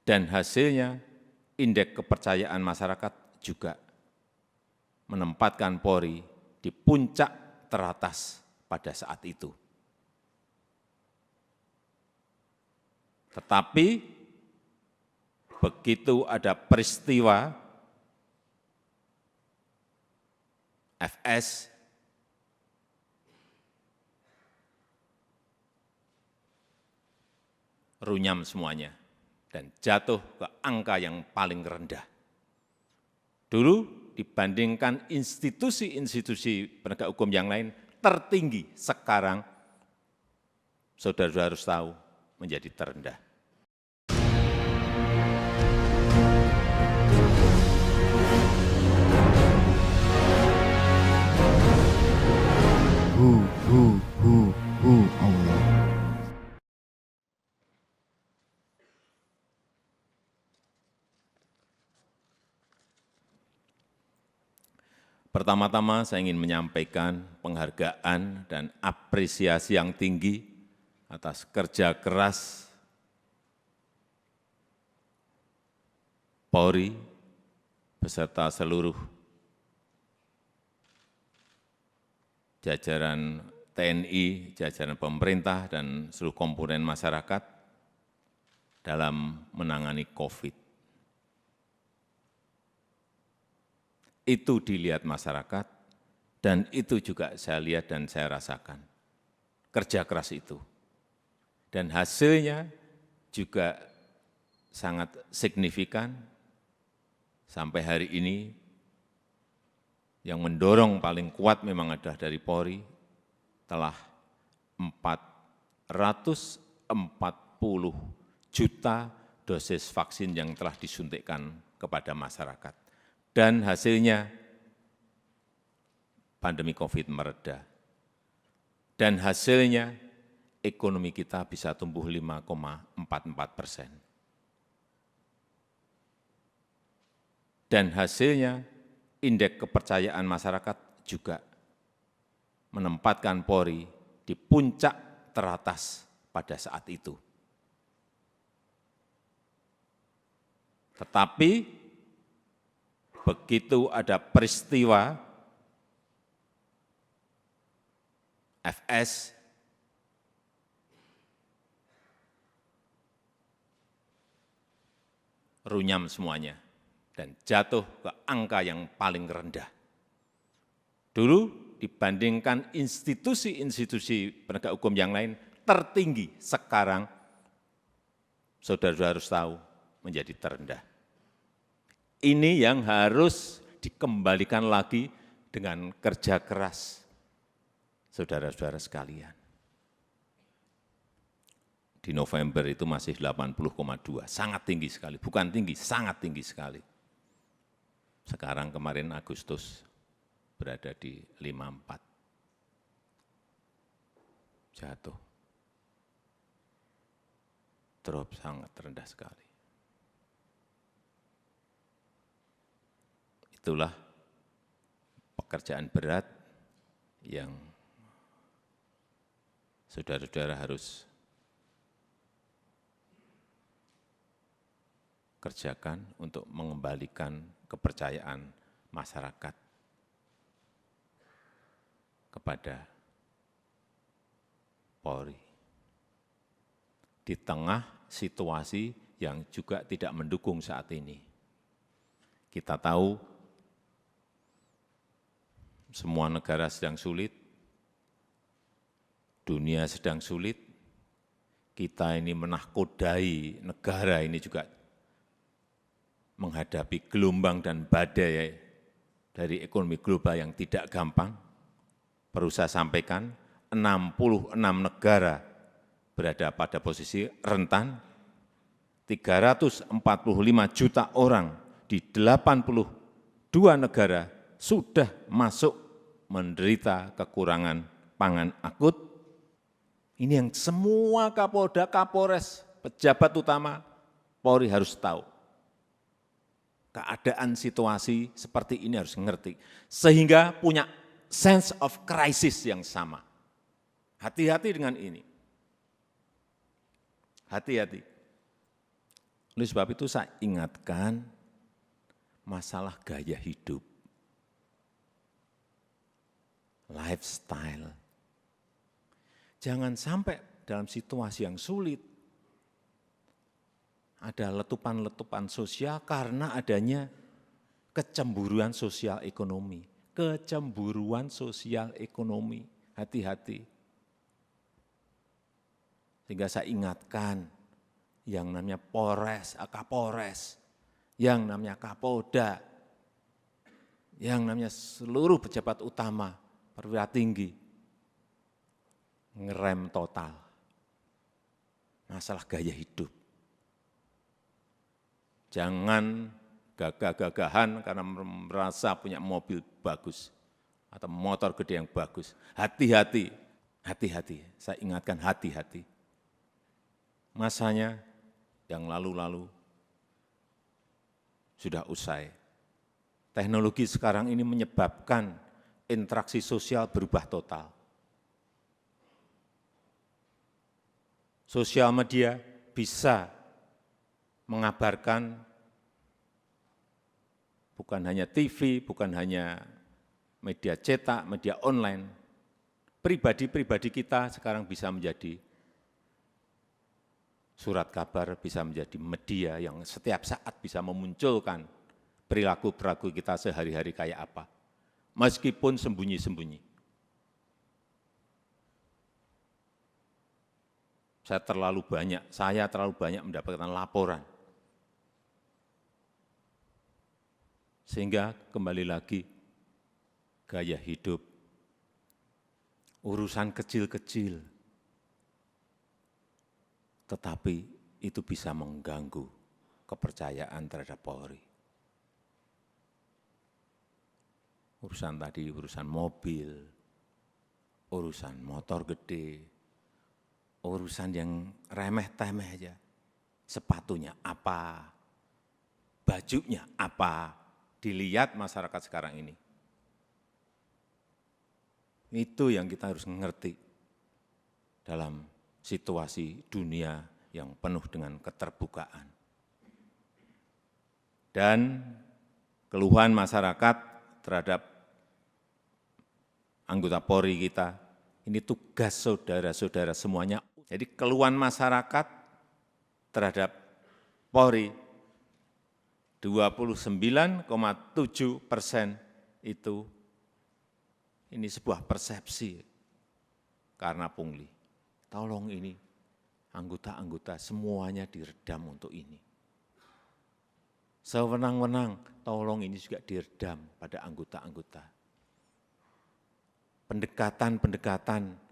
Dan hasilnya, indeks kepercayaan masyarakat juga menempatkan Polri di puncak teratas pada saat itu. Tetapi begitu ada peristiwa FS, runyam semuanya dan jatuh ke angka yang paling rendah. Dulu dibandingkan institusi-institusi penegak hukum yang lain tertinggi, sekarang saudara-saudara harus tahu menjadi terendah. Allah. Pertama-tama saya ingin menyampaikan penghargaan dan apresiasi yang tinggi atas kerja keras Polri beserta seluruh jajaran TNI, jajaran pemerintah, dan seluruh komponen masyarakat dalam menangani COVID. Itu dilihat masyarakat, dan itu juga saya lihat dan saya rasakan. Kerja keras itu. Dan hasilnya juga sangat signifikan. Sampai hari ini, yang mendorong paling kuat memang adalah dari Polri, telah 440 juta dosis vaksin yang telah disuntikkan kepada masyarakat. Dan hasilnya pandemi COVID mereda. Dan hasilnya ekonomi kita bisa tumbuh 5,44%. Dan hasilnya indeks kepercayaan masyarakat juga menempatkan Polri di puncak teratas pada saat itu. Tetapi begitu ada peristiwa FS, runyam semuanya dan jatuh ke angka yang paling rendah. Dulu dibandingkan institusi-institusi penegak hukum yang lain tertinggi, sekarang saudara-saudara harus tahu menjadi terendah. Ini yang harus dikembalikan lagi dengan kerja keras saudara-saudara sekalian. Di November itu masih 80,2, sangat tinggi sekali, bukan tinggi, sangat tinggi sekali. Sekarang kemarin Agustus berada di 54, jatuh, drop sangat rendah sekali. Itulah pekerjaan berat yang saudara-saudara harus kerjakan untuk mengembalikan kepercayaan masyarakat kepada Polri. Di tengah situasi yang juga tidak mendukung saat ini. Kita tahu semua negara sedang sulit, dunia sedang sulit, kita ini menahkodai negara ini juga menghadapi gelombang dan badai dari ekonomi global yang tidak gampang. Perlu saya sampaikan, 66 negara berada pada posisi rentan, 345 juta orang di 82 negara sudah masuk menderita kekurangan pangan akut. Ini yang semua Kapolda, Kapolres, pejabat utama Polri harus tahu. Keadaan situasi seperti ini harus mengerti, sehingga punya sense of crisis yang sama. Hati-hati dengan ini. Hati-hati. Oleh sebab itu saya ingatkan masalah gaya hidup, lifestyle. Jangan sampai dalam situasi yang sulit ada letupan-letupan sosial karena adanya kecemburuan sosial ekonomi. Kecemburuan sosial ekonomi, hati-hati. Sehingga saya ingatkan yang namanya Polres, Kapolres, yang namanya Kapolda, yang namanya seluruh pejabat utama, perwira tinggi, ngerem total masalah gaya hidup. Jangan gagah-gagahan karena merasa punya mobil bagus atau motor gede yang bagus. Hati-hati, hati-hati, saya ingatkan hati-hati. Masanya yang lalu-lalu sudah usai. Teknologi sekarang ini menyebabkan interaksi sosial berubah total. Sosial media bisa mengabarkan bukan hanya TV, bukan hanya media cetak, media online. Pribadi-pribadi kita sekarang bisa menjadi surat kabar, bisa menjadi media yang setiap saat bisa memunculkan perilaku-perilaku kita sehari-hari kayak apa. Meskipun sembunyi-sembunyi. Saya terlalu banyak mendapatkan laporan. Sehingga kembali lagi, gaya hidup, urusan kecil-kecil, tetapi itu bisa mengganggu kepercayaan terhadap Polri. Urusan tadi, urusan mobil, urusan motor gede, urusan yang remeh-temeh aja. Sepatunya apa, bajunya apa, dilihat masyarakat sekarang ini. Itu yang kita harus mengerti dalam situasi dunia yang penuh dengan keterbukaan. Dan keluhan masyarakat terhadap anggota Polri kita, ini tugas saudara-saudara semuanya. Jadi keluhan masyarakat terhadap Polri 29,7% itu ini sebuah persepsi karena pungli. Tolong ini anggota-anggota semuanya diredam untuk ini. Sewenang-wenang, tolong ini juga diredam pada anggota-anggota. Pendekatan-pendekatan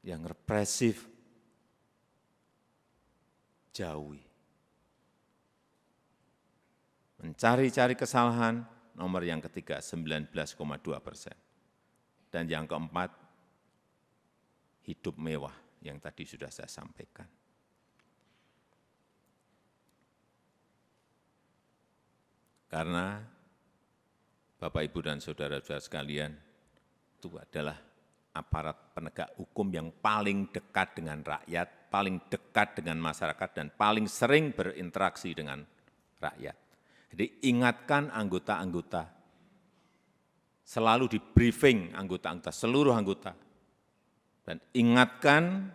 yang represif, jauhi. Mencari-cari kesalahan, nomor yang ketiga 19,2%. Dan yang keempat, hidup mewah yang tadi sudah saya sampaikan. Karena Bapak, Ibu, dan saudara-saudara sekalian, itu adalah aparat penegak hukum yang paling dekat dengan rakyat, paling dekat dengan masyarakat, dan paling sering berinteraksi dengan rakyat. Jadi ingatkan anggota-anggota, selalu di briefing anggota-anggota, seluruh anggota, dan ingatkan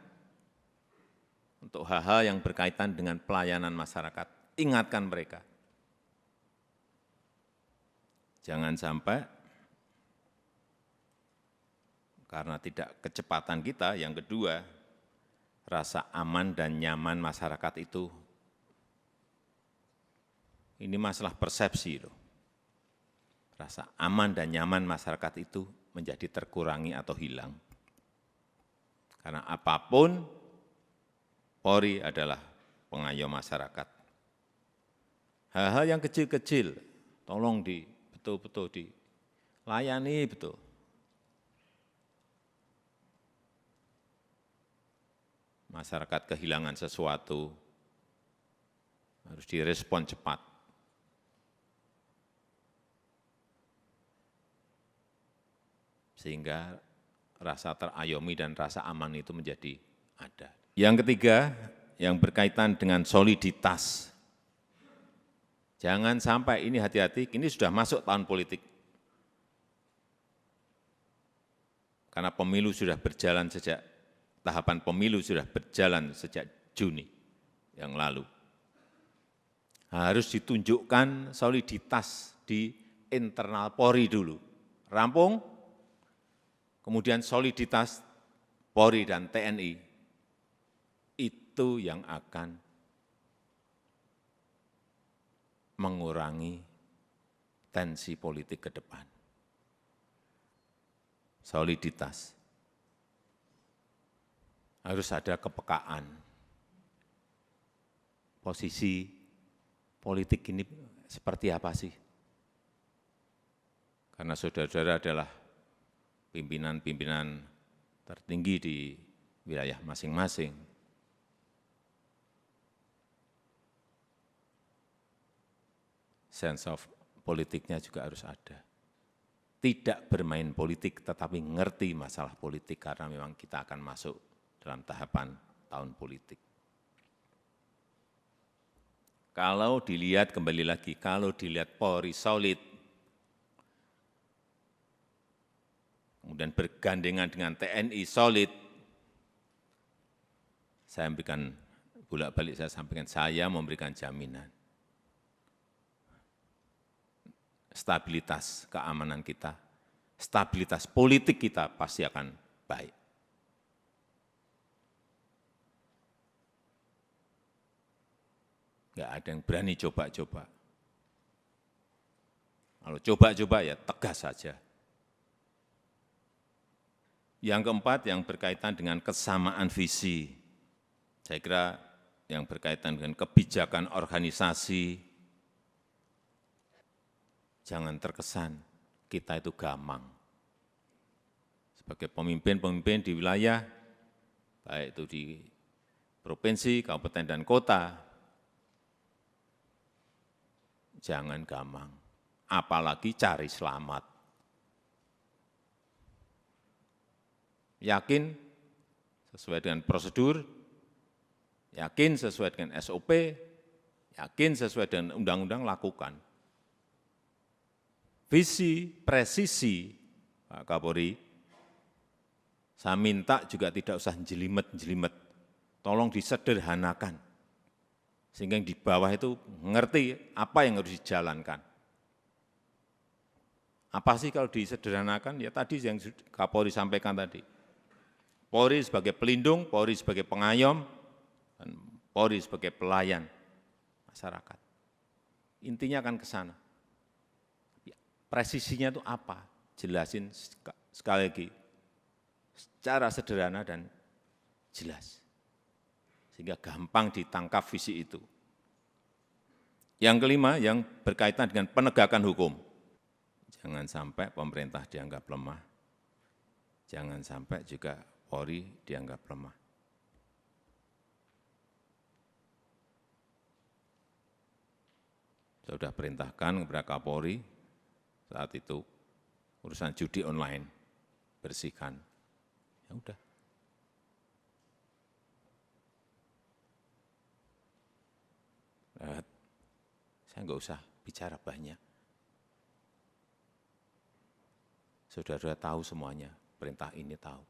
untuk hal-hal yang berkaitan dengan pelayanan masyarakat, ingatkan mereka. Jangan sampai karena tidak kecepatan kita, yang kedua, rasa aman dan nyaman masyarakat itu, ini masalah persepsi loh. Rasa aman dan nyaman masyarakat itu menjadi terkurangi atau hilang. Karena apapun, Polri adalah pengayom masyarakat. Hal-hal yang kecil-kecil, tolong betul-betul dilayani betul. Masyarakat kehilangan sesuatu, harus direspon cepat. Sehingga rasa terayomi dan rasa aman itu menjadi ada. Yang ketiga, yang berkaitan dengan soliditas. Jangan sampai ini, hati-hati, ini sudah masuk tahun politik. Karena pemilu sudah berjalan sejak, tahapan pemilu sudah berjalan sejak Juni yang lalu. Harus ditunjukkan soliditas di internal Polri dulu. Rampung, kemudian soliditas Polri dan TNI. Itu yang akan mengurangi tensi politik ke depan. Soliditas. Harus ada kepekaan. Posisi politik ini seperti apa sih? Karena saudara-saudara adalah pimpinan-pimpinan tertinggi di wilayah masing-masing. Sense of politiknya juga harus ada. Tidak bermain politik, tetapi ngerti masalah politik, karena memang kita akan masuk dalam tahapan tahun politik. Kalau dilihat, kembali lagi, kalau dilihat Polri solid, kemudian bergandengan dengan TNI solid, saya memberikan, bolak-balik saya sampaikan, saya memberikan jaminan. Stabilitas keamanan kita, stabilitas politik kita pasti akan baik. Enggak ada yang berani coba-coba. Kalau coba-coba ya tegas saja. Yang keempat, yang berkaitan dengan kesamaan visi. Saya kira yang berkaitan dengan kebijakan organisasi, jangan terkesan kita itu gamang. Sebagai pemimpin-pemimpin di wilayah, baik itu di provinsi, kabupaten, dan kota, jangan gamang, apalagi cari selamat. Yakin sesuai dengan prosedur, yakin sesuai dengan SOP, yakin sesuai dengan undang-undang, lakukan. Visi, presisi, Pak Kapolri, saya minta juga tidak usah jelimet-jelimet, tolong disederhanakan, sehingga yang di bawah itu mengerti apa yang harus dijalankan. Apa sih kalau disederhanakan? Ya tadi yang Kapolri sampaikan tadi, Polri sebagai pelindung, Polri sebagai pengayom, dan Polri sebagai pelayan masyarakat. Intinya akan ke sana. Presisinya itu apa? Jelasin sekali lagi, secara sederhana dan jelas. Sehingga gampang ditangkap visi itu. Yang kelima, yang berkaitan dengan penegakan hukum. Jangan sampai pemerintah dianggap lemah. Jangan sampai juga Polri dianggap lemah. Saya sudah perintahkan kepada Kapolri, saat itu urusan judi online, bersihkan. Ya udah. Saya enggak usah bicara banyak. Saudara tahu semuanya, perintah ini tahu.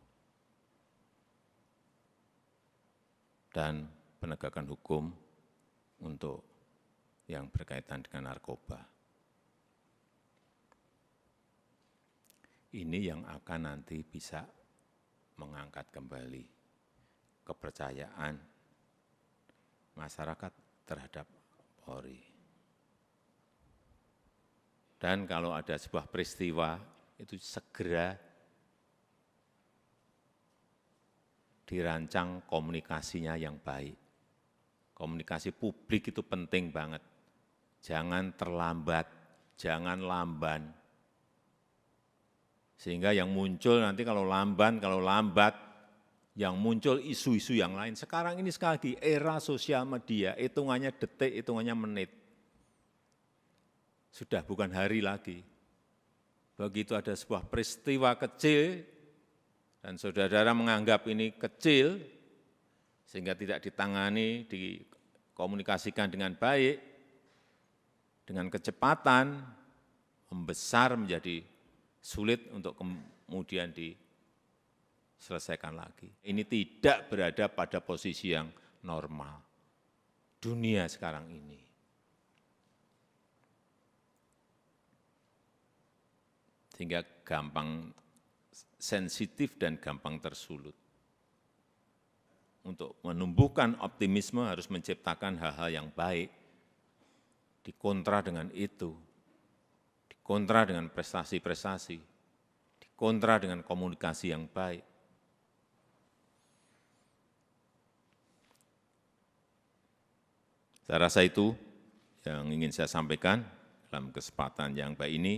Dan penegakan hukum untuk yang berkaitan dengan narkoba. Ini yang akan nanti bisa mengangkat kembali kepercayaan masyarakat terhadap Polri. Dan kalau ada sebuah peristiwa, itu segera dirancang komunikasinya yang baik. Komunikasi publik itu penting banget. Jangan terlambat, jangan lamban. Sehingga yang muncul nanti kalau lambat, yang muncul isu-isu yang lain. Sekarang ini sekali lagi, era sosial media, hitungannya detik, hitungannya menit. Sudah bukan hari lagi. Begitu ada sebuah peristiwa kecil, dan saudara-saudara menganggap ini kecil, sehingga tidak ditangani, dikomunikasikan dengan baik, dengan kecepatan, membesar menjadi sulit untuk kemudian diselesaikan lagi. Ini tidak berada pada posisi yang normal. Dunia sekarang ini. Sehingga gampang sensitif dan gampang tersulut. Untuk menumbuhkan optimisme harus menciptakan hal-hal yang baik, dikontra dengan itu, dikontra dengan prestasi-prestasi, dikontra dengan komunikasi yang baik. Saya rasa itu yang ingin saya sampaikan dalam kesempatan yang baik ini.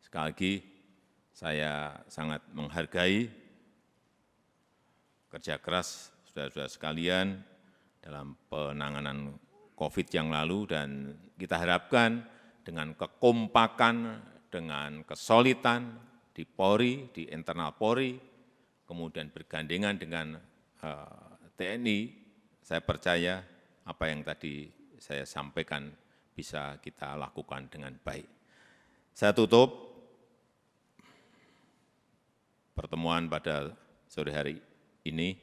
Sekali lagi, saya sangat menghargai kerja keras saudara-saudara sekalian dalam penanganan COVID yang lalu, dan kita harapkan dengan kekompakan, dengan kesolidan di Polri, di internal Polri, kemudian bergandengan dengan TNI, saya percaya apa yang tadi saya sampaikan bisa kita lakukan dengan baik. Saya tutup pertemuan pada sore hari ini